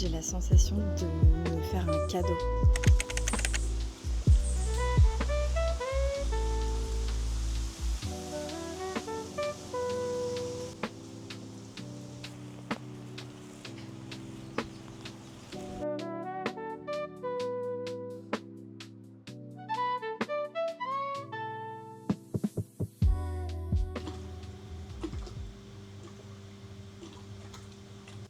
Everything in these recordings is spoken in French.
j'ai la sensation de me faire un cadeau.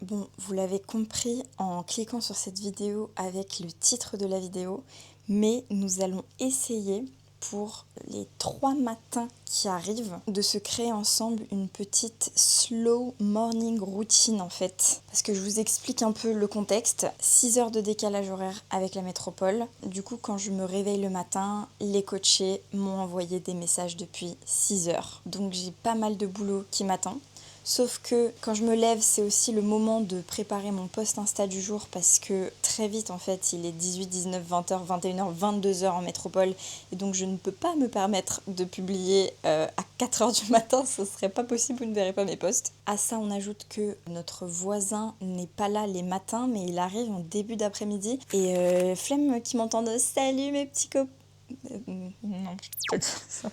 Bon, vous l'avez compris en cliquant sur cette vidéo avec le titre de la vidéo, mais nous allons essayer pour les 3 matins qui arrivent de se créer ensemble une petite slow morning routine en fait. Parce que je vous explique un peu le contexte. 6 heures de décalage horaire avec la métropole. Du coup, quand je me réveille le matin, les coachés m'ont envoyé des messages depuis 6 heures. Donc j'ai pas mal de boulot qui m'attend. Sauf que quand je me lève, c'est aussi le moment de préparer mon post Insta du jour parce que très vite en fait, il est 18, 19, 20h, 21h, 22h en métropole et donc je ne peux pas me permettre de publier à 4h du matin, ce serait pas possible, vous ne verrez pas mes posts. À ça, on ajoute que notre voisin n'est pas là les matins mais il arrive en début d'après-midi et flemme qui m'entendent « Salut mes petits copains !» Non.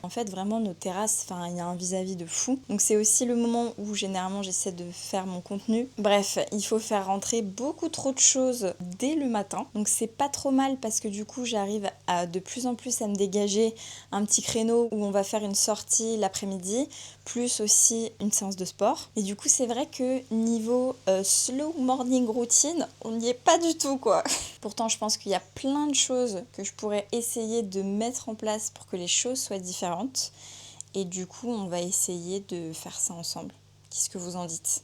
En fait, vraiment, nos terrasses, il y a un vis-à-vis de fou. Donc c'est aussi le moment où généralement j'essaie de faire mon contenu. Bref, il faut faire rentrer beaucoup trop de choses dès le matin. Donc c'est pas trop mal parce que du coup, j'arrive à de plus en plus à me dégager un petit créneau où on va faire une sortie l'après-midi, plus aussi une séance de sport. Et du coup, c'est vrai que niveau slow morning routine, on n'y est pas du tout, quoi. Pourtant, je pense qu'il y a plein de choses que je pourrais essayer de mettre en place pour que les choses soient différentes. Et du coup, on va essayer de faire ça ensemble. Qu'est-ce que vous en dites ?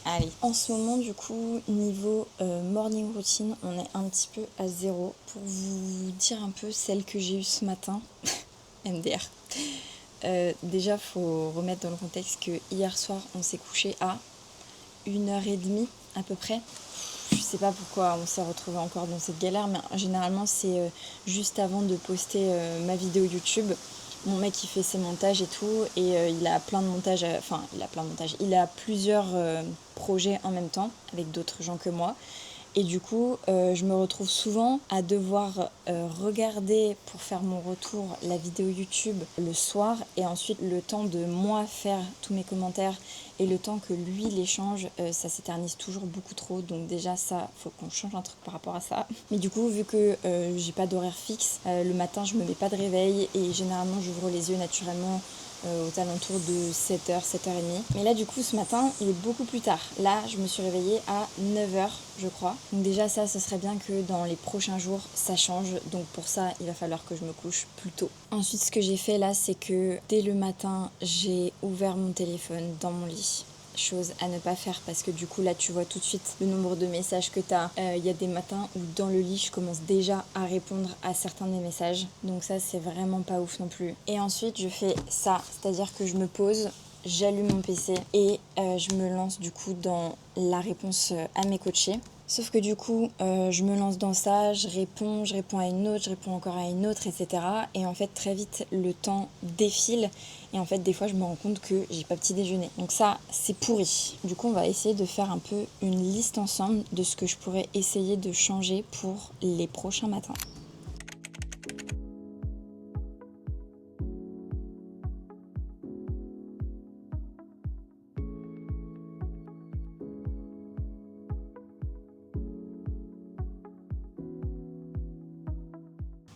Allez. En ce moment, du coup, niveau morning routine, on est un petit peu à 0. Pour vous dire un peu celle que j'ai eue ce matin, MDR. Déjà, il faut remettre dans le contexte que hier soir, on s'est couché à 1h30 à peu près. Je sais pas pourquoi on s'est retrouvé encore dans cette galère, mais généralement c'est juste avant de poster ma vidéo YouTube. Mon mec il fait ses montages et tout, et il a plein de montages, il a plusieurs projets en même temps avec d'autres gens que moi. Et du coup, je me retrouve souvent à devoir regarder pour faire mon retour la vidéo YouTube le soir et ensuite le temps de moi faire tous mes commentaires et le temps que lui les change, ça s'éternise toujours beaucoup trop. Donc déjà ça, faut qu'on change un truc par rapport à ça. Mais du coup, vu que j'ai pas d'horaire fixe, le matin je me mets pas de réveil et généralement j'ouvre les yeux naturellement aux alentours de 7h, 7h30. Mais là du coup ce matin il est beaucoup plus tard. Là je me suis réveillée à 9h je crois. Donc déjà ça, ce serait bien que dans les prochains jours ça change. Donc pour ça il va falloir que je me couche plus tôt. Ensuite ce que j'ai fait là c'est que dès le matin j'ai ouvert mon téléphone dans mon lit. Chose à ne pas faire parce que du coup là tu vois tout de suite le nombre de messages que t'as. Il y a des matins où dans le lit je commence déjà à répondre à certains des messages, donc ça c'est vraiment pas ouf non plus. Et ensuite je fais ça, c'est-à-dire que je me pose, j'allume mon PC et je me lance du coup dans la réponse à mes coachés. Sauf que du coup, je me lance dans ça, je réponds à une autre, je réponds encore à une autre, etc. Et en fait, très vite, le temps défile. Et en fait, des fois, je me rends compte que j'ai pas petit déjeuner. Donc ça, c'est pourri. Du coup, on va essayer de faire un peu une liste ensemble de ce que je pourrais essayer de changer pour les prochains matins.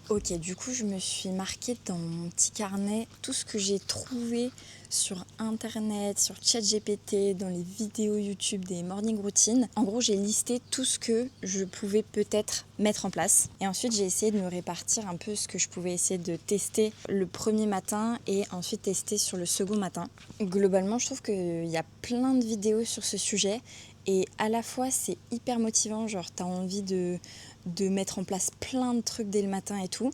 Ok, du coup, je me suis marqué dans mon petit carnet tout ce que j'ai trouvé sur Internet, sur ChatGPT, dans les vidéos YouTube des morning routines. En gros, j'ai listé tout ce que je pouvais peut-être mettre en place. Et ensuite, j'ai essayé de me répartir un peu ce que je pouvais essayer de tester le premier matin et ensuite tester sur le second matin. Globalement, je trouve qu'il y a plein de vidéos sur ce sujet. Et à la fois, c'est hyper motivant, genre t'as envie de mettre en place plein de trucs dès le matin et tout.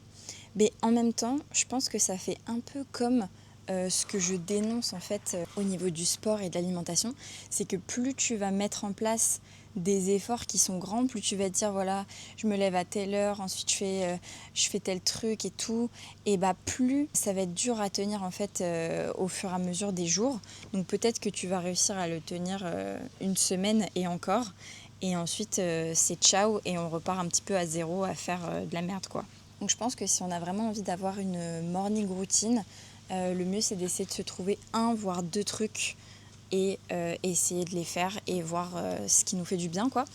Mais en même temps, je pense que ça fait un peu comme ce que je dénonce en fait au niveau du sport et de l'alimentation. C'est que plus tu vas mettre en place des efforts qui sont grands, plus tu vas te dire voilà, je me lève à telle heure, ensuite je fais tel truc et tout, et bah plus ça va être dur à tenir en fait au fur et à mesure des jours. Donc peut-être que tu vas réussir à le tenir une semaine et encore, Et ensuite, c'est ciao et on repart un petit peu à zéro à faire de la merde, quoi. Donc je pense que si on a vraiment envie d'avoir une morning routine, le mieux c'est d'essayer de se trouver 1 voire 2 trucs et essayer de les faire et voir ce qui nous fait du bien, quoi.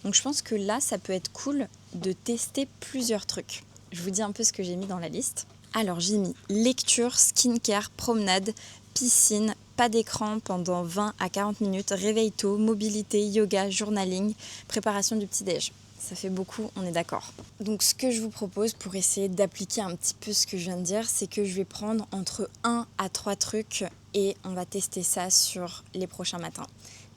Donc je pense que là, ça peut être cool de tester plusieurs trucs. Je vous dis un peu ce que j'ai mis dans la liste. Alors j'ai mis lecture, skincare, promenade, piscine, pas d'écran pendant 20 à 40 minutes, réveil tôt, mobilité, yoga, journaling, préparation du petit-déj. Ça fait beaucoup, on est d'accord. Donc ce que je vous propose pour essayer d'appliquer un petit peu ce que je viens de dire, c'est que je vais prendre entre 1 à 3 trucs et on va tester ça sur les prochains matins.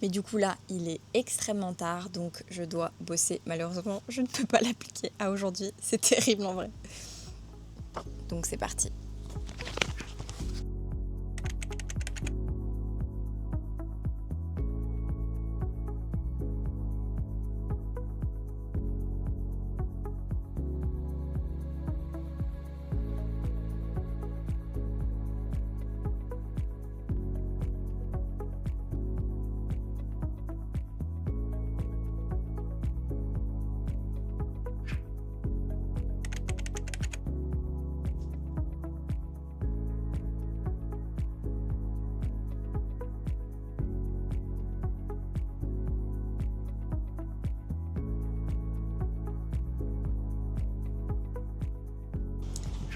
Mais du coup là, il est extrêmement tard, donc je dois bosser. Malheureusement, je ne peux pas l'appliquer à aujourd'hui. C'est terrible en vrai. Donc c'est parti.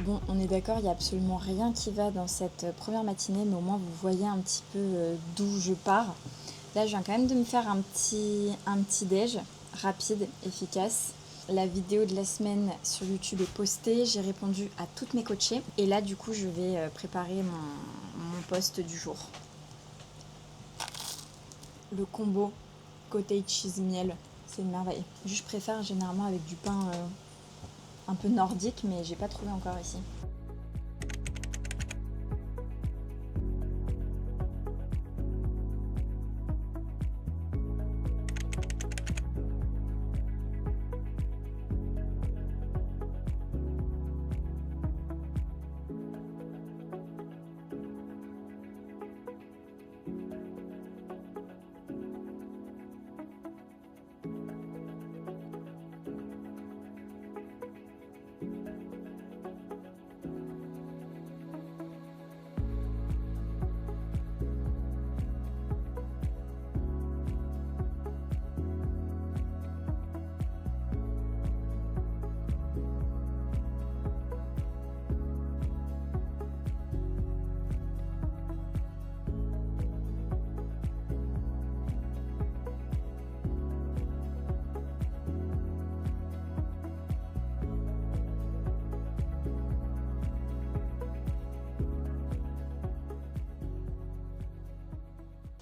Bon, on est d'accord, il n'y a absolument rien qui va dans cette première matinée, mais au moins vous voyez un petit peu d'où je pars. Là, je viens quand même de me faire un petit déj rapide, efficace. La vidéo de la semaine sur YouTube est postée, j'ai répondu à toutes mes coachées. Et là, du coup, je vais préparer mon post du jour. Le combo cottage cheese miel, c'est une merveille. Je préfère généralement avec du pain un peu nordique, mais j'ai pas trouvé encore ici.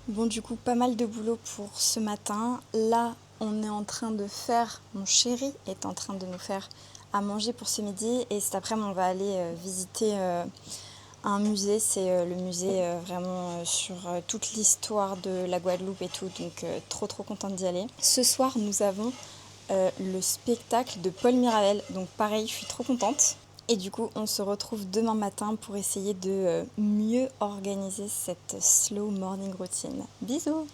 Bon, du coup, pas mal de boulot pour ce matin. Là, on est en train de faire, mon chéri est en train de nous faire à manger pour ce midi. Et cet après-midi, on va aller visiter un musée. C'est le musée vraiment sur toute l'histoire de la Guadeloupe et tout. Donc, trop contente d'y aller. Ce soir, nous avons le spectacle de Paul Mirabel. Donc, pareil, je suis trop contente. Et du coup, on se retrouve demain matin pour essayer de mieux organiser cette slow morning routine. Bisous!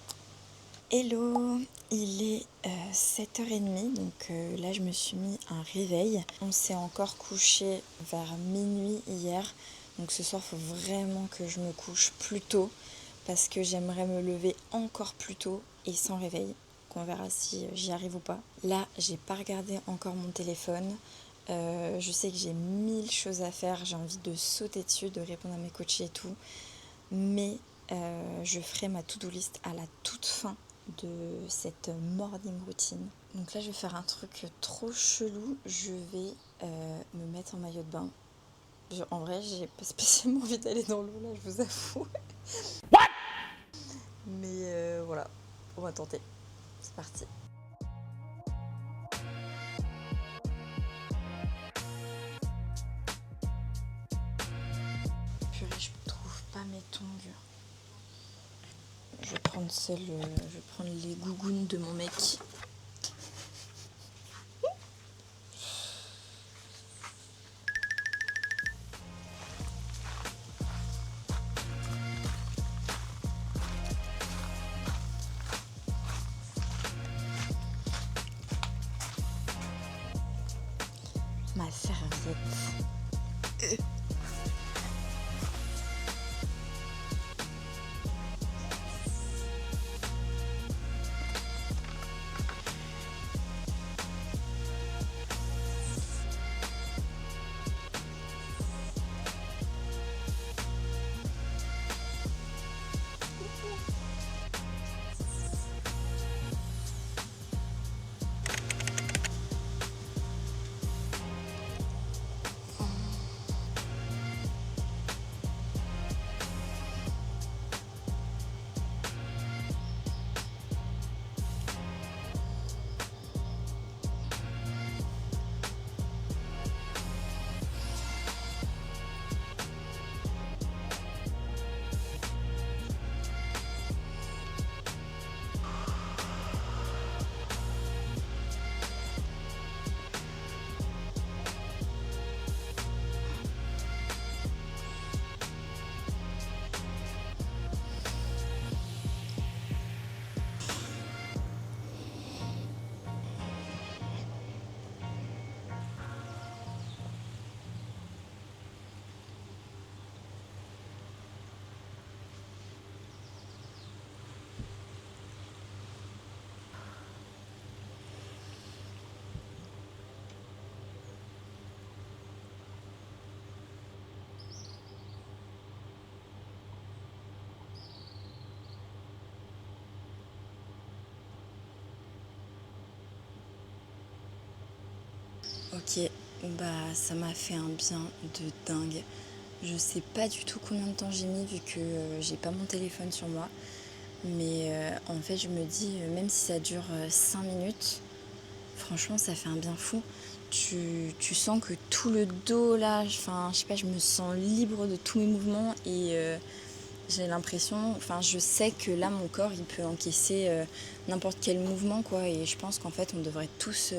Hello! Il est 7h30, donc là je me suis mis un réveil. On s'est encore couché vers minuit hier, donc ce soir il faut vraiment que je me couche plus tôt parce que j'aimerais me lever encore plus tôt et sans réveil. On verra si j'y arrive ou pas. Là, j'ai pas regardé encore mon téléphone. Je sais que j'ai 1000 choses à faire, j'ai envie de sauter dessus, de répondre à mes coachs et tout, mais je ferai ma to-do list à la toute fin de cette morning routine. Donc là je vais faire un truc trop chelou, je vais me mettre en maillot de bain. En vrai j'ai pas spécialement envie d'aller dans l'eau là, je vous avoue. What? Mais voilà, on va tenter, c'est parti. Je trouve pas mes tongs. Je vais prendre les gougounes de mon mec. Ok, bah ça m'a fait un bien de dingue. Je sais pas du tout combien de temps j'ai mis vu que j'ai pas mon téléphone sur moi. Mais en fait je me dis, même si ça dure 5 minutes, franchement ça fait un bien fou. Tu sens que tout le dos là, enfin je sais pas, je me sens libre de tous mes mouvements et j'ai l'impression, enfin je sais que là mon corps il peut encaisser n'importe quel mouvement quoi, et je pense qu'en fait on devrait tous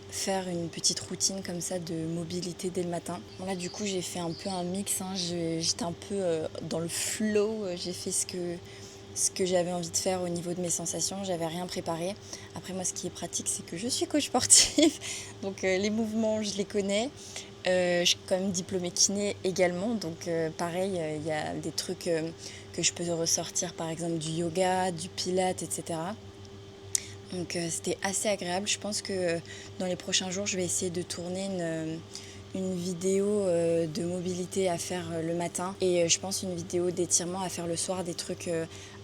faire une petite routine comme ça de mobilité dès le matin. Bon, là du coup j'ai fait un peu un mix, hein. J'étais un peu dans le flow, j'ai fait ce que j'avais envie de faire au niveau de mes sensations, j'avais rien préparé. Après moi ce qui est pratique c'est que je suis coach sportif, donc les mouvements je les connais. Je suis quand même diplômée kiné également, donc pareil, il y a des trucs que je peux ressortir, par exemple du yoga, du pilates, etc. Donc c'était assez agréable. Je pense que dans les prochains jours, je vais essayer de tourner une vidéo de mobilité à faire le matin et je pense une vidéo d'étirement à faire le soir, des trucs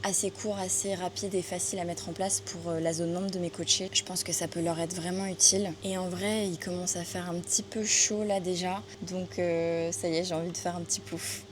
assez courts, assez rapides et faciles à mettre en place pour la zone membre de mes coachés. Je pense que ça peut leur être vraiment utile. Et en vrai, il commence à faire un petit peu chaud là déjà, donc ça y est, j'ai envie de faire un petit pouf.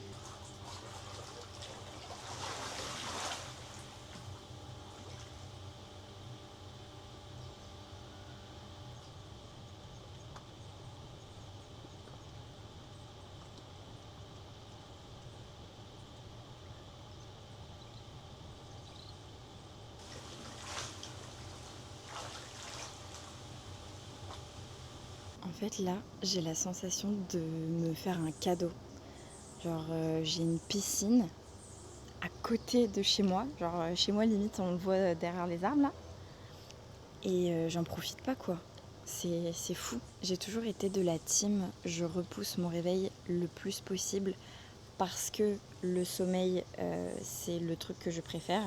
En fait là, j'ai la sensation de me faire un cadeau. Genre j'ai une piscine à côté de chez moi. Genre chez moi limite on le voit derrière les arbres là. Et j'en profite pas quoi. C'est fou. J'ai toujours été de la team, je repousse mon réveil le plus possible parce que le sommeil c'est le truc que je préfère.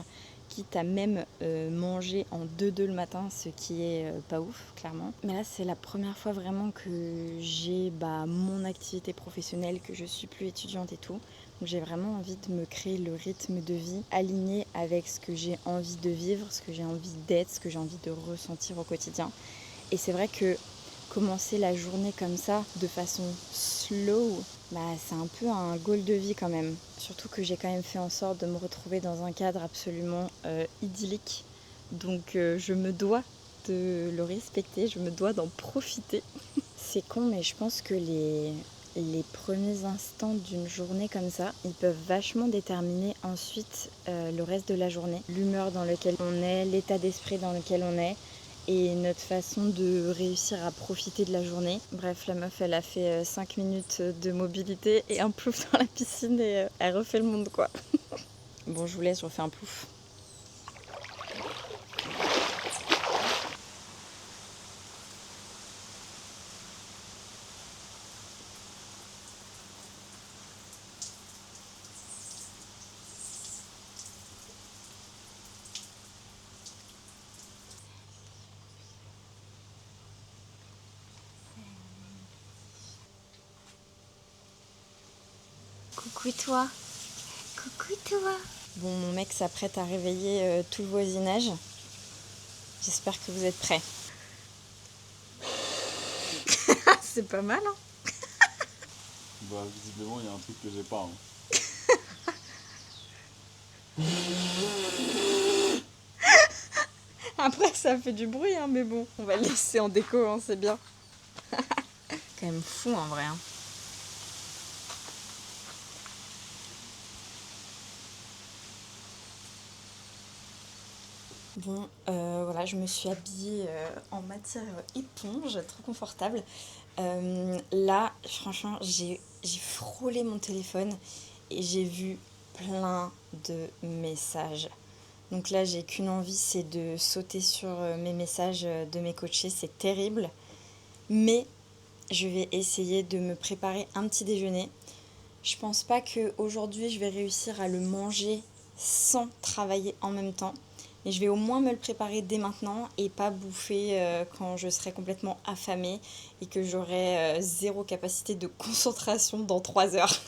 Quitte à même manger en 2-2 le matin, ce qui est pas ouf, clairement. Mais là, c'est la première fois vraiment que j'ai mon activité professionnelle, que je suis plus étudiante et tout. Donc j'ai vraiment envie de me créer le rythme de vie aligné avec ce que j'ai envie de vivre, ce que j'ai envie d'être, ce que j'ai envie de ressentir au quotidien. Et c'est vrai que commencer la journée comme ça, de façon slow, c'est un peu un goal de vie quand même. Surtout que j'ai quand même fait en sorte de me retrouver dans un cadre absolument idyllique. Donc je me dois de le respecter, je me dois d'en profiter. C'est con, mais je pense que les premiers instants d'une journée comme ça, ils peuvent vachement déterminer ensuite le reste de la journée. L'humeur dans laquelle on est, l'état d'esprit dans lequel on est et notre façon de réussir à profiter de la journée. Bref, la meuf, elle a fait 5 minutes de mobilité et un plouf dans la piscine et elle refait le monde quoi. Bon, je vous laisse, je refais un plouf. Coucou toi. Coucou toi. Bon, mon mec s'apprête à réveiller tout le voisinage. J'espère que vous êtes prêts. C'est pas mal, hein? Bah, visiblement, il y a un truc que j'ai pas. Après, ça fait du bruit, hein, mais bon, on va le laisser en déco, hein, c'est bien. Quand même fou en vrai. Hein. Bon, voilà, je me suis habillée en matière éponge, trop confortable. Là, franchement, j'ai frôlé mon téléphone et j'ai vu plein de messages. Donc là, j'ai qu'une envie, c'est de sauter sur mes messages de mes coachés. C'est terrible. Mais je vais essayer de me préparer un petit déjeuner. Je pense pas qu'aujourd'hui, je vais réussir à le manger sans travailler en même temps. Mais je vais au moins me le préparer dès maintenant et pas bouffer quand je serai complètement affamée et que j'aurai zéro capacité de concentration dans 3 heures.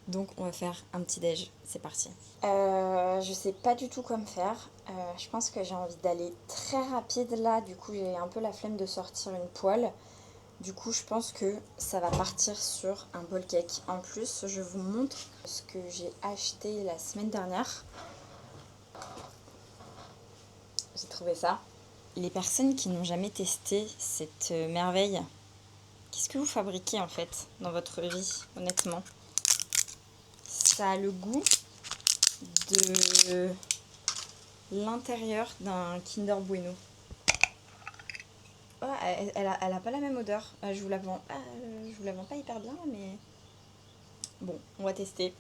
Donc on va faire un petit déj, c'est parti. Je sais pas du tout quoi me faire. Je pense que j'ai envie d'aller très rapide là, du coup j'ai un peu la flemme de sortir une poêle. Du coup, je pense que ça va partir sur un bol cake. En plus, je vous montre ce que j'ai acheté la semaine dernière. J'ai trouvé ça. Les personnes qui n'ont jamais testé cette merveille, qu'est-ce que vous fabriquez en fait dans votre vie, honnêtement? Ça a le goût de l'intérieur d'un Kinder Bueno. Oh, elle a pas la même odeur. Je vous la vends pas hyper bien, mais bon, on va tester.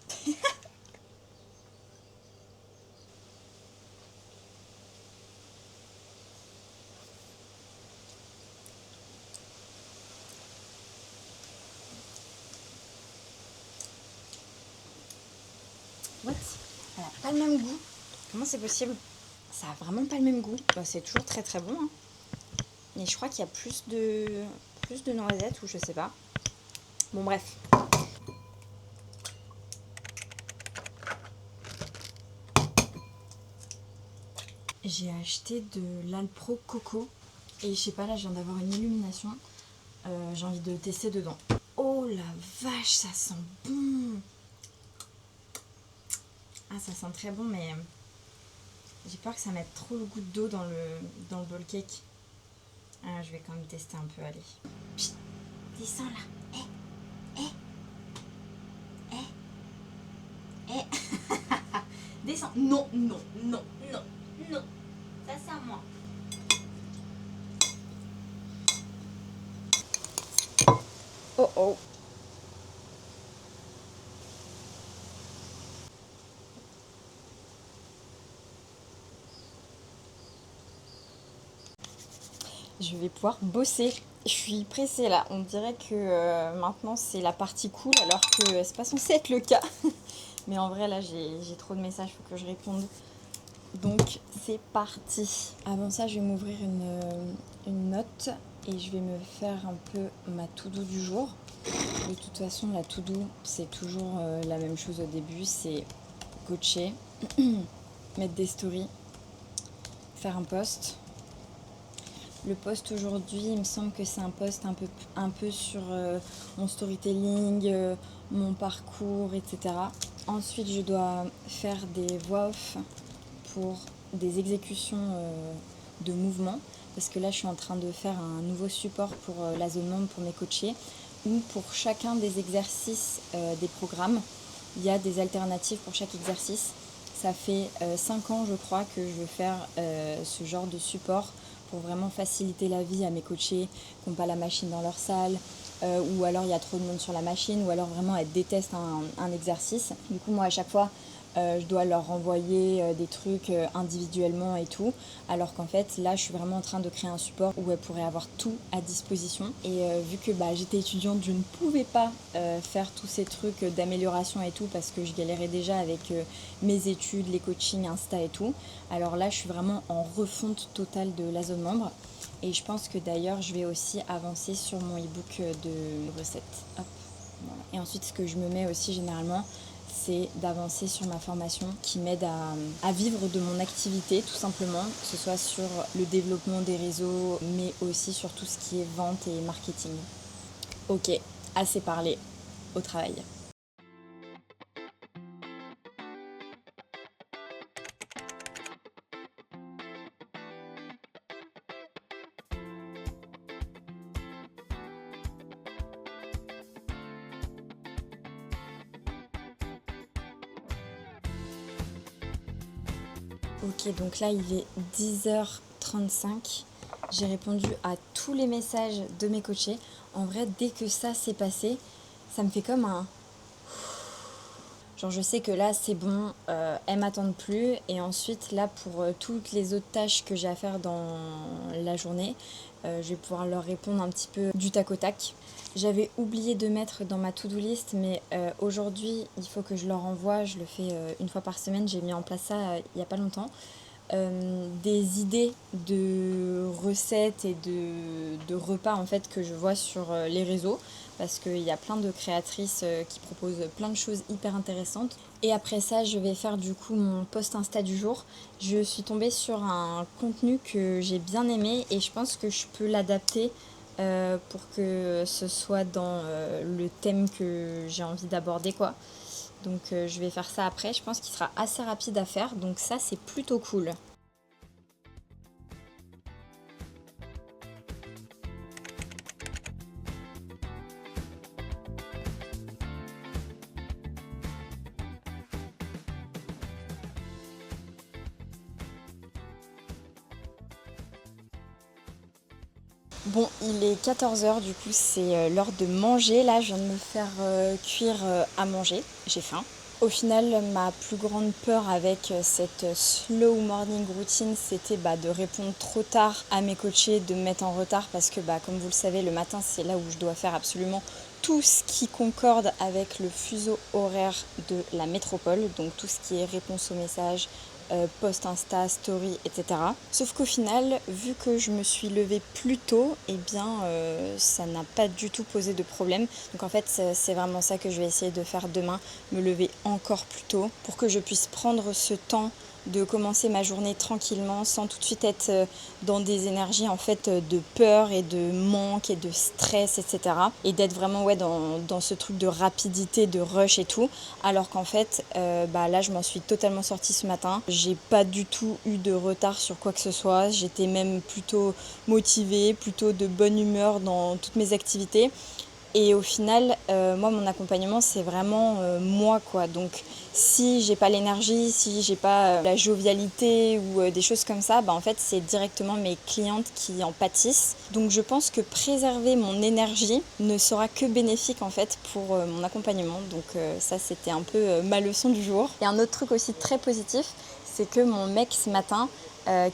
What? Elle a pas le même goût. Comment c'est possible? Ça a vraiment pas le même goût. Bah, c'est toujours très très bon, hein. Mais je crois qu'il y a plus de noisettes ou je sais pas. Bon bref. J'ai acheté de l'Alpro Coco et je sais pas, là je viens d'avoir une illumination. J'ai envie de tester dedans. Oh la vache, ça sent bon. Ah, ça sent très bon, mais j'ai peur que ça mette trop le goût d'eau dans le bowl cake. Ah, je vais quand même tester un peu, allez. Psst, descends là. Descends. Non, non, non, non, non. Ça c'est à moi. Oh oh. Je vais pouvoir bosser. Je suis pressée là. On dirait que maintenant c'est la partie cool alors que c'est pas censé être le cas. Mais en vrai là j'ai trop de messages, faut que je réponde. Donc c'est parti. Avant ça, je vais m'ouvrir une note et je vais me faire un peu ma to-do du jour. De toute façon, la to-do, c'est toujours la même chose au début, c'est coacher, mettre des stories, faire un post. Le post aujourd'hui, il me semble que c'est un post un peu sur mon storytelling, mon parcours, etc. Ensuite, je dois faire des voix off pour des exécutions de mouvements, parce que là je suis en train de faire un nouveau support pour la zone membre pour mes coachés, où pour chacun des exercices des programmes, il y a des alternatives pour chaque exercice. Ça fait 5 ans je crois que je veux faire ce genre de support pour vraiment faciliter la vie à mes coachés qui n'ont pas la machine dans leur salle, ou alors il y a trop de monde sur la machine, ou alors vraiment elles détestent un exercice. Du coup moi à chaque fois je dois leur renvoyer des trucs individuellement et tout, alors qu'en fait là je suis vraiment en train de créer un support où elles pourraient avoir tout à disposition. Et vu que j'étais étudiante, je ne pouvais pas faire tous ces trucs d'amélioration et tout parce que je galérais déjà avec mes études, les coachings, Insta et tout. Alors là je suis vraiment en refonte totale de la zone membre. Et je pense que d'ailleurs je vais aussi avancer sur mon e-book de recettes. Hop, voilà. Et ensuite ce que je me mets aussi généralement, c'est d'avancer sur ma formation qui m'aide à vivre de mon activité tout simplement, que ce soit sur le développement des réseaux, mais aussi sur tout ce qui est vente et marketing. Ok, assez parlé, au travail. Ok, donc là il est 10h35. J'ai répondu à tous les messages de mes coachés. En vrai, dès que ça s'est passé, ça me fait comme un... Genre je sais que là c'est bon, elles m'attendent plus. Et ensuite là pour toutes les autres tâches que j'ai à faire dans la journée, je vais pouvoir leur répondre un petit peu du tac au tac. J'avais oublié de mettre dans ma to-do list, mais aujourd'hui il faut que je leur envoie. Je le fais une fois par semaine, j'ai mis en place ça il n'y a pas longtemps. Des idées de recettes et de repas en fait que je vois sur les réseaux, parce qu'il y a plein de créatrices qui proposent plein de choses hyper intéressantes. Et après ça, je vais faire du coup mon post Insta du jour. Je suis tombée sur un contenu que j'ai bien aimé et je pense que je peux l'adapter pour que ce soit dans le thème que j'ai envie d'aborder, quoi. Donc je vais faire ça après, je pense qu'il sera assez rapide à faire, donc ça c'est plutôt cool. Bon, il est 14 h, du coup c'est l'heure de manger. Là, je viens de me faire cuire à manger, j'ai faim. Au final, ma plus grande peur avec cette slow morning routine, c'était de répondre trop tard à mes coachés, de me mettre en retard parce que, comme vous le savez, le matin, c'est là où je dois faire absolument tout ce qui concorde avec le fuseau horaire de la métropole, donc tout ce qui est réponse aux messages, post Insta, story, etc. Sauf qu'au final, vu que je me suis levée plus tôt, ça n'a pas du tout posé de problème. Donc en fait, c'est vraiment ça que je vais essayer de faire demain, me lever encore plus tôt pour que je puisse prendre ce temps de commencer ma journée tranquillement sans tout de suite être dans des énergies en fait de peur et de manque et de stress, etc. Et d'être vraiment dans ce truc de rapidité, de rush et tout. Alors qu'en fait, là, je m'en suis totalement sortie ce matin. J'ai pas du tout eu de retard sur quoi que ce soit. J'étais même plutôt motivée, plutôt de bonne humeur dans toutes mes activités. Et au final, moi, mon accompagnement, c'est vraiment moi, quoi. Donc, si j'ai pas l'énergie, si j'ai pas la jovialité ou des choses comme ça, en fait, c'est directement mes clientes qui en pâtissent. Donc, je pense que préserver mon énergie ne sera que bénéfique, en fait, pour mon accompagnement. Donc, ça, c'était un peu ma leçon du jour. Et un autre truc aussi très positif, c'est que mon mec, ce matin,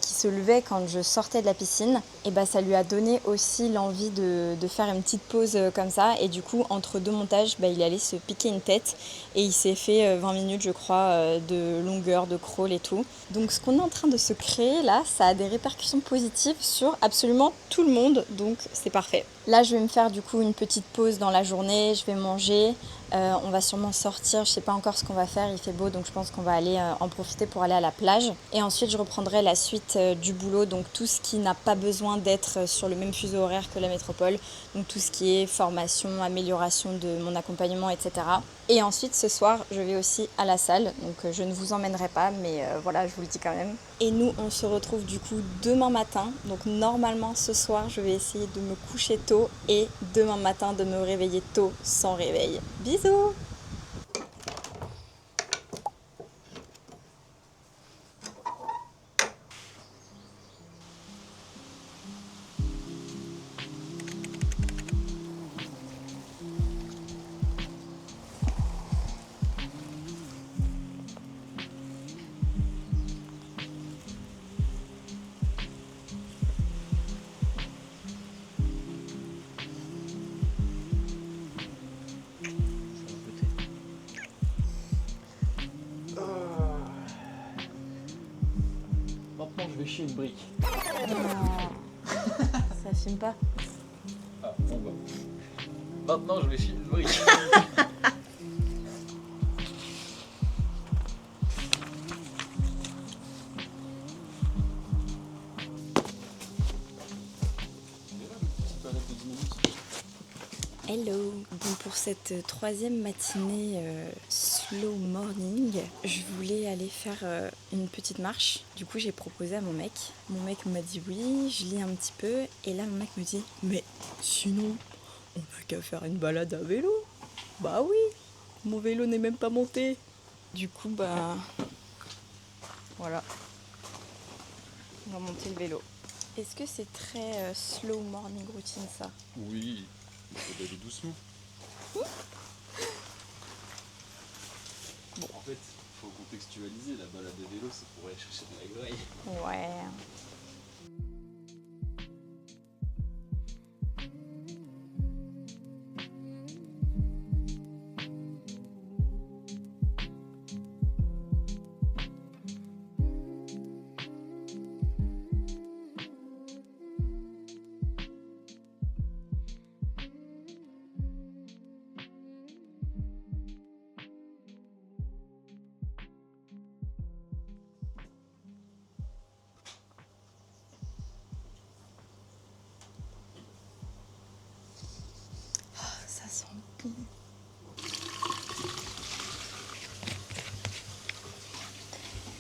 qui se levait quand je sortais de la piscine, et ça lui a donné aussi l'envie de faire une petite pause comme ça. Et du coup, entre deux montages, il allait se piquer une tête et il s'est fait 20 minutes, je crois, de longueur, de crawl et tout. Donc ce qu'on est en train de se créer là, ça a des répercussions positives sur absolument tout le monde, donc c'est parfait. Là, je vais me faire du coup une petite pause dans la journée, je vais manger. On va sûrement sortir, je sais pas encore ce qu'on va faire, il fait beau donc je pense qu'on va aller en profiter pour aller à la plage. Et ensuite je reprendrai la suite du boulot, donc tout ce qui n'a pas besoin d'être sur le même fuseau horaire que la métropole, donc tout ce qui est formation, amélioration de mon accompagnement, etc. Et ensuite ce soir je vais aussi à la salle, donc je ne vous emmènerai pas, mais voilà, je vous le dis quand même. Et nous on se retrouve du coup demain matin, donc normalement ce soir je vais essayer de me coucher tôt et demain matin de me réveiller tôt sans réveil. Bisous! Maintenant, je vais chier une brique. Ça filme pas. Ah, bon Maintenant, je vais chier une brique. Hello! Bon, pour cette troisième matinée slow morning, je voulais aller faire une petite marche. Du coup, j'ai proposé à mon mec. Mon mec m'a dit oui, je lis un petit peu. Et là, mon mec me dit, mais sinon, on n'a qu'à faire une balade à vélo. Bah oui, mon vélo n'est même pas monté. Du coup, voilà, on va monter le vélo. Est-ce que c'est très slow morning routine ça? Oui, il faut aller doucement. Bon, en fait, il faut contextualiser. La balade à vélo, c'est pour aller chercher de la graille. Ouais.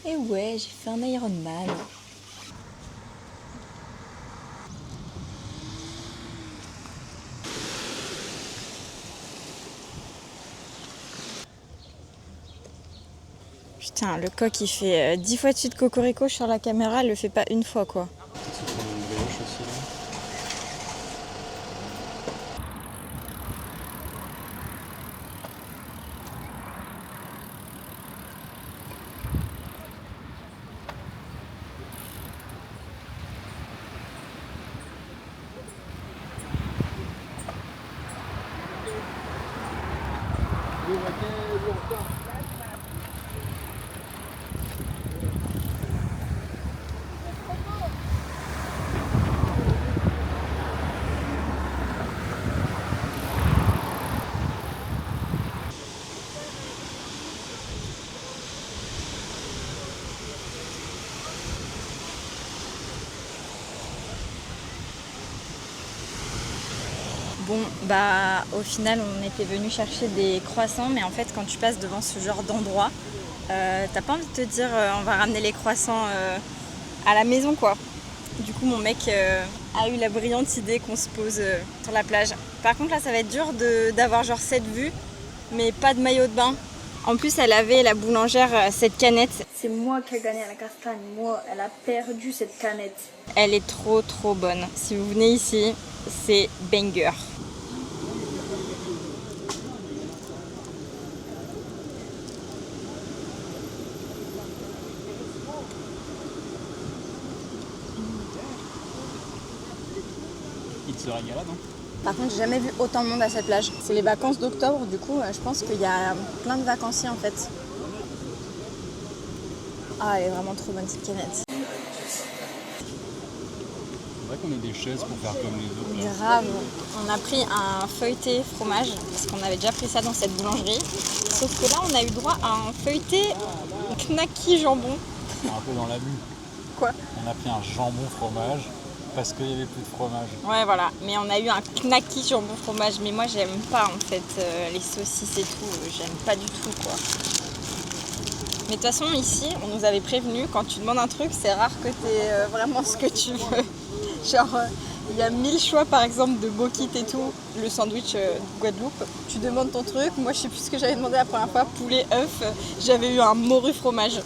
Et ouais, j'ai fait un Ironman. Putain, le coq il fait 10 fois de suite cocorico sur la caméra, il le fait pas une fois quoi. C'est pour une brioche aussi là. Bon, bah au final on était venu chercher des croissants, mais en fait quand tu passes devant ce genre d'endroit, t'as pas envie de te dire on va ramener les croissants à la maison quoi. Du coup mon mec a eu la brillante idée qu'on se pose sur la plage. Par contre là ça va être dur d'avoir genre cette vue, mais pas de maillot de bain. En plus elle avait la boulangère cette canette. C'est moi qui ai gagné la castagne. Moi, elle a perdu cette canette. Elle est trop bonne. Si vous venez ici, c'est banger. Il se régale, non? Par contre, j'ai jamais vu autant de monde à cette plage. C'est les vacances d'octobre, du coup, je pense qu'il y a plein de vacanciers en fait. Ah, elle est vraiment trop bonne cette canette. C'est vrai qu'on a des chaises pour faire comme les autres. Là. Grave. On a pris un feuilleté fromage, parce qu'on avait déjà pris ça dans cette boulangerie. Sauf que là, on a eu droit à un feuilleté knacky jambon. Un peu dans l'abus. Quoi? On a pris un jambon fromage parce qu'il n'y avait plus de fromage. Ouais, voilà. Mais on a eu un knacky jambon fromage. Mais moi, j'aime pas en fait les saucisses et tout. J'aime pas du tout quoi. Mais de toute façon, ici, on nous avait prévenu, quand tu demandes un truc, c'est rare que tu aies vraiment ce que tu veux. Genre, il y a 1000 choix, par exemple, de bokit et tout, le sandwich Guadeloupe. Tu demandes ton truc, moi je sais plus ce que j'avais demandé la première fois, poulet, œuf, j'avais eu un morue fromage.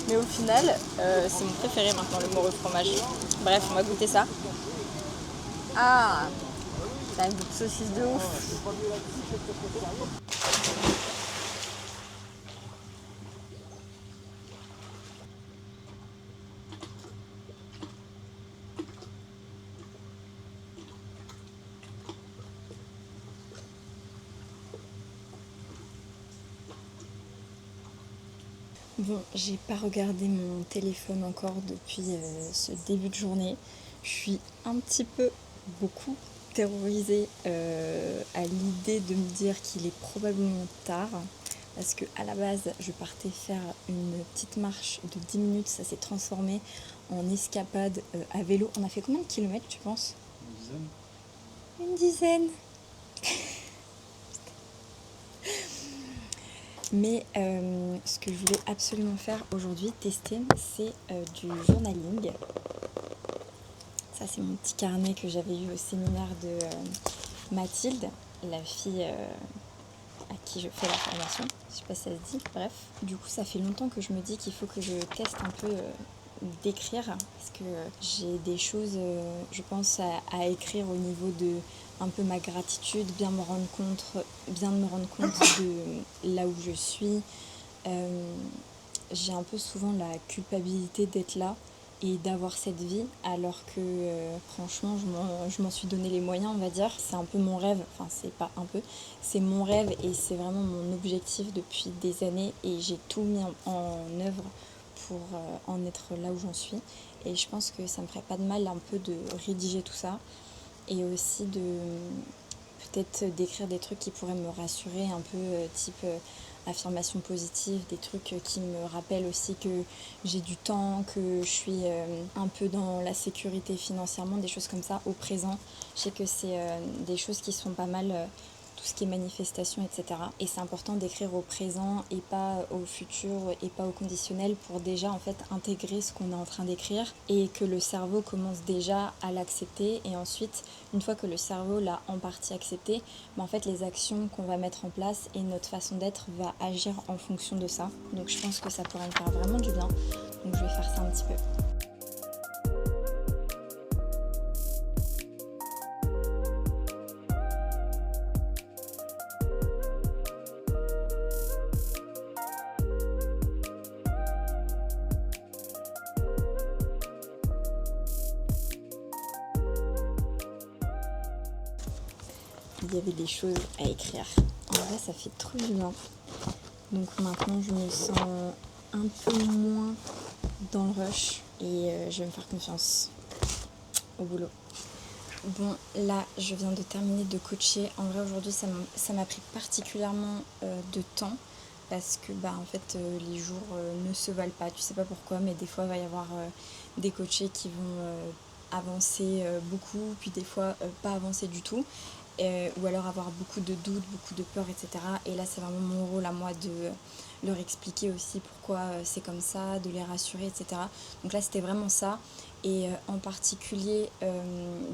Mais au final, c'est mon préféré maintenant, le morue fromage. Bref, on va goûter ça. Ah, ça a un goût de saucisse de ouf. Bon, j'ai pas regardé mon téléphone encore depuis ce début de journée. Je suis un petit peu, beaucoup terrorisée à l'idée de me dire qu'il est probablement tard. Parce que à la base, je partais faire une petite marche de 10 minutes. Ça s'est transformé en escapade à vélo. On a fait combien de kilomètres, tu penses? Une dizaine. Une dizaine. Mais ce que je voulais absolument faire aujourd'hui, tester, c'est du journaling. Ça, c'est mon petit carnet que j'avais eu au séminaire de Mathilde, la fille à qui je fais la formation. Je sais pas si ça se dit, bref. Du coup, ça fait longtemps que je me dis qu'il faut que je teste un peu d'écrire, parce que j'ai des choses, je pense, à écrire au niveau de un peu ma gratitude, bien de me rendre compte de là où je suis. J'ai un peu souvent la culpabilité d'être là et d'avoir cette vie, alors que franchement je m'en suis donné les moyens, on va dire. C'est un peu mon rêve, enfin c'est pas un peu, c'est mon rêve et c'est vraiment mon objectif depuis des années, et j'ai tout mis en œuvre pour en être là où j'en suis. Et je pense que ça me ferait pas de mal un peu de rédiger tout ça, et aussi de peut-être d'écrire des trucs qui pourraient me rassurer un peu, type affirmation positive, des trucs qui me rappellent aussi que j'ai du temps, que je suis un peu dans la sécurité financièrement, des choses comme ça au présent. Je sais que c'est des choses qui sont pas mal tout ce qui est manifestation, etc. Et c'est important d'écrire au présent et pas au futur et pas au conditionnel pour déjà en fait intégrer ce qu'on est en train d'écrire et que le cerveau commence déjà à l'accepter. Et ensuite, une fois que le cerveau l'a en partie accepté, en fait les actions qu'on va mettre en place et notre façon d'être va agir en fonction de ça. Donc je pense que ça pourrait me faire vraiment du bien. Donc je vais faire ça un petit peu. Il y avait des choses à écrire. En vrai, ça fait trop du bien. Donc maintenant, je me sens un peu moins dans le rush et je vais me faire confiance au boulot. Bon, là, je viens de terminer de coacher. En vrai, aujourd'hui, ça m'a pris particulièrement de temps parce que, en fait, les jours ne se valent pas. Tu sais pas pourquoi, mais des fois, il va y avoir des coachés qui vont avancer beaucoup, puis des fois, pas avancer du tout. Ou alors avoir beaucoup de doutes, beaucoup de peur, etc. Et là, c'est vraiment mon rôle à moi de leur expliquer aussi pourquoi c'est comme ça, de les rassurer, etc. Donc là, c'était vraiment ça. Et en particulier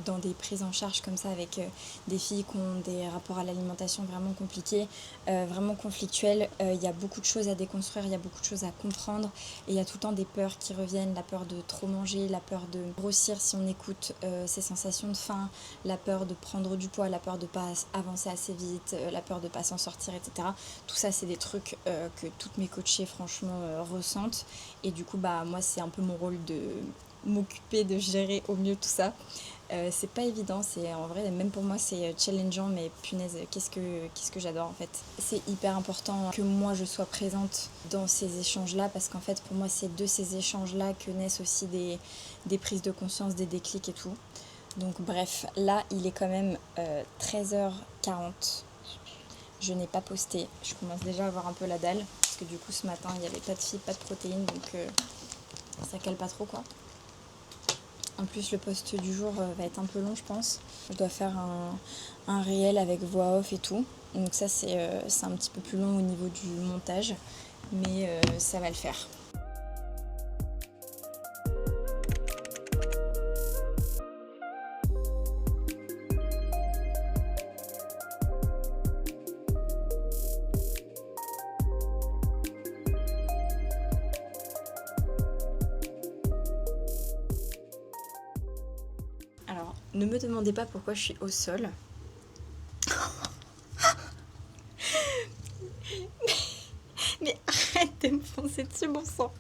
dans des prises en charge comme ça avec des filles qui ont des rapports à l'alimentation vraiment compliqués, vraiment conflictuels. Il y a beaucoup de choses à déconstruire, il y a beaucoup de choses à comprendre. Et il y a tout le temps des peurs qui reviennent, la peur de trop manger, la peur de grossir si on écoute ces sensations de faim, la peur de prendre du poids, la peur de ne pas avancer assez vite, la peur de ne pas s'en sortir, etc. Tout ça, c'est des trucs que toutes mes coachées, franchement, ressentent. Et du coup, moi, c'est un peu mon rôle de m'occuper de gérer au mieux tout ça. C'est pas évident, c'est en vrai, même pour moi c'est challengeant, mais punaise, qu'est-ce que j'adore en fait. C'est hyper important que moi je sois présente dans ces échanges-là, parce qu'en fait pour moi c'est de ces échanges-là que naissent aussi des prises de conscience, des déclics et tout. Donc bref, là il est quand même 13h40. Je n'ai pas posté, je commence déjà à avoir un peu la dalle, parce que du coup ce matin il n'y avait pas de fibres, pas de protéines, donc ça cale pas trop quoi. En plus, le post du jour va être un peu long, je pense. Je dois faire un réel avec voix off et tout. Donc ça, c'est un petit peu plus long au niveau du montage. Mais ça va le faire. Alors, ne me demandez pas pourquoi je suis au sol. Mais arrête de me foncer dessus, bon sang.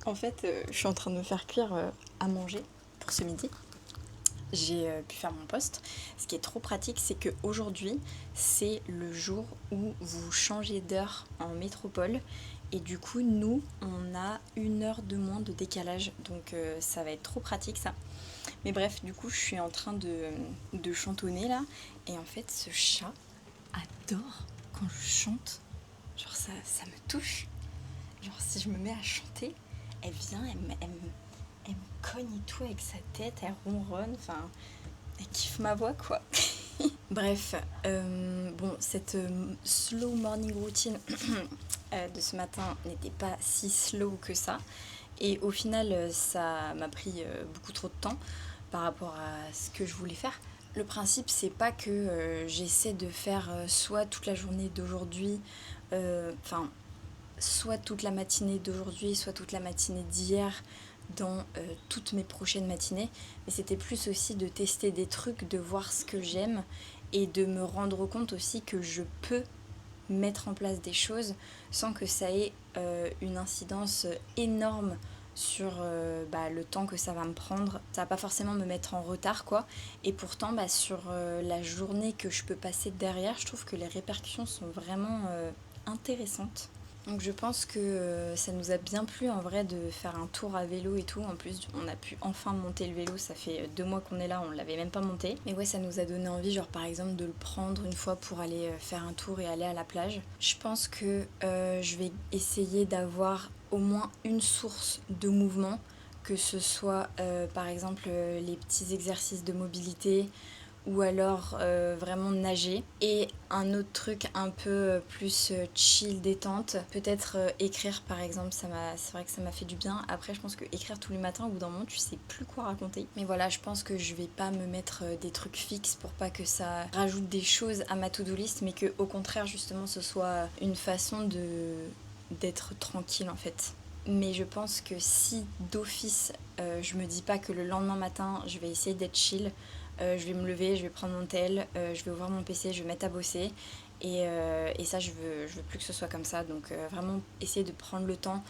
En fait, je suis en train de me faire cuire à manger pour ce midi. J'ai pu faire mon post. Ce qui est trop pratique, c'est qu'aujourd'hui, c'est le jour où vous changez d'heure en métropole. Et du coup, nous, on a 1 heure de moins de décalage. Donc ça va être trop pratique, ça. Mais bref, du coup, je suis en train de chantonner, là. Et en fait, ce chat adore quand je chante. Genre, ça me touche. Genre, si je me mets à chanter, elle vient, elle me cogne et tout avec sa tête, elle ronronne, enfin, elle kiffe ma voix, quoi. Bref, bon, cette slow morning routine de ce matin n'était pas si slow que ça. Et au final, ça m'a pris beaucoup trop de temps par rapport à ce que je voulais faire. Le principe, c'est pas que j'essaie de faire soit toute la journée d'aujourd'hui, soit toute la matinée d'aujourd'hui, soit toute la matinée d'hier dans toutes mes prochaines matinées. Mais c'était plus aussi de tester des trucs, de voir ce que j'aime et de me rendre compte aussi que je peux mettre en place des choses sans que ça ait une incidence énorme sur le temps que ça va me prendre. Ça va pas forcément me mettre en retard, quoi. Et pourtant, sur la journée que je peux passer derrière, je trouve que les répercussions sont vraiment intéressantes. Donc je pense que ça nous a bien plu en vrai de faire un tour à vélo et tout. En plus, on a pu enfin monter le vélo. Ça fait 2 mois qu'on est là, on l'avait même pas monté. Mais ouais, ça nous a donné envie, genre par exemple, de le prendre une fois pour aller faire un tour et aller à la plage. Je pense que je vais essayer d'avoir au moins une source de mouvement, que ce soit par exemple les petits exercices de mobilité ou alors vraiment nager. Et un autre truc un peu plus chill, détente, peut-être écrire par exemple, c'est vrai que ça m'a fait du bien. Après je pense que écrire tous les matins, au bout d'un moment tu sais plus quoi raconter. Mais voilà, je pense que je vais pas me mettre des trucs fixes pour pas que ça rajoute des choses à ma to-do list, mais que au contraire justement ce soit une façon d'être tranquille en fait. Mais je pense que si d'office je me dis pas que le lendemain matin je vais essayer d'être chill, je vais me lever, je vais prendre mon tel, je vais ouvrir mon PC, je vais me mettre à bosser. Et ça, je veux plus que ce soit comme ça. Donc vraiment essayer de prendre le temps,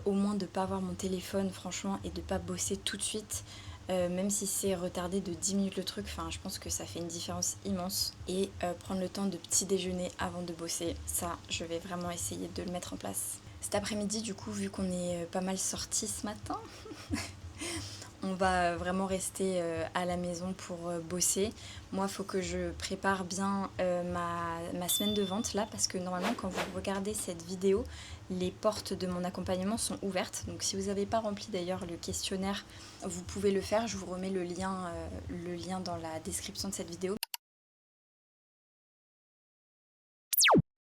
au moins de pas avoir mon téléphone franchement et de pas bosser tout de suite. Même si c'est retardé de 10 minutes le truc, enfin, je pense que ça fait une différence immense. Et prendre le temps de petit déjeuner avant de bosser, ça, je vais vraiment essayer de le mettre en place. Cet après-midi, du coup, vu qu'on est pas mal sortis ce matin, on va vraiment rester à la maison pour bosser. Moi, il faut que je prépare bien ma semaine de vente là, parce que normalement, quand vous regardez cette vidéo, les portes de mon accompagnement sont ouvertes. Donc si vous n'avez pas rempli d'ailleurs le questionnaire, vous pouvez le faire. Je vous remets le lien dans la description de cette vidéo.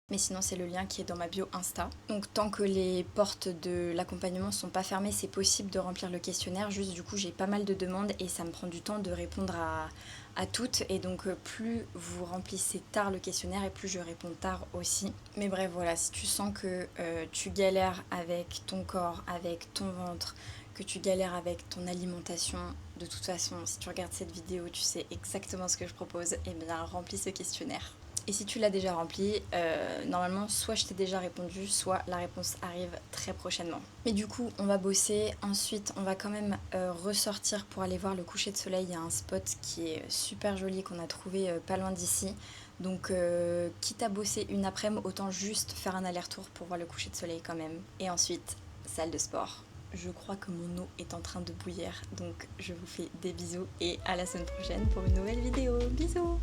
Mais sinon c'est le lien qui est dans ma bio Insta. Donc tant que les portes de l'accompagnement sont pas fermées, c'est possible de remplir le questionnaire. Juste du coup j'ai pas mal de demandes et ça me prend du temps de répondre à toutes. Et donc plus vous remplissez tard le questionnaire et plus je réponds tard aussi. Mais bref voilà, si tu sens que tu galères avec ton corps, avec ton ventre, que tu galères avec ton alimentation, de toute façon si tu regardes cette vidéo tu sais exactement ce que je propose, et bien remplis ce questionnaire. Et si tu l'as déjà rempli, normalement soit je t'ai déjà répondu, soit la réponse arrive très prochainement. Mais du coup on va bosser, ensuite on va quand même ressortir pour aller voir le coucher de soleil. Il y a un spot qui est super joli qu'on a trouvé pas loin d'ici. Donc quitte à bosser une après-midi, autant juste faire un aller-retour pour voir le coucher de soleil quand même. Et ensuite, salle de sport. Je crois que mon eau est en train de bouillir, donc je vous fais des bisous et à la semaine prochaine pour une nouvelle vidéo. Bisous!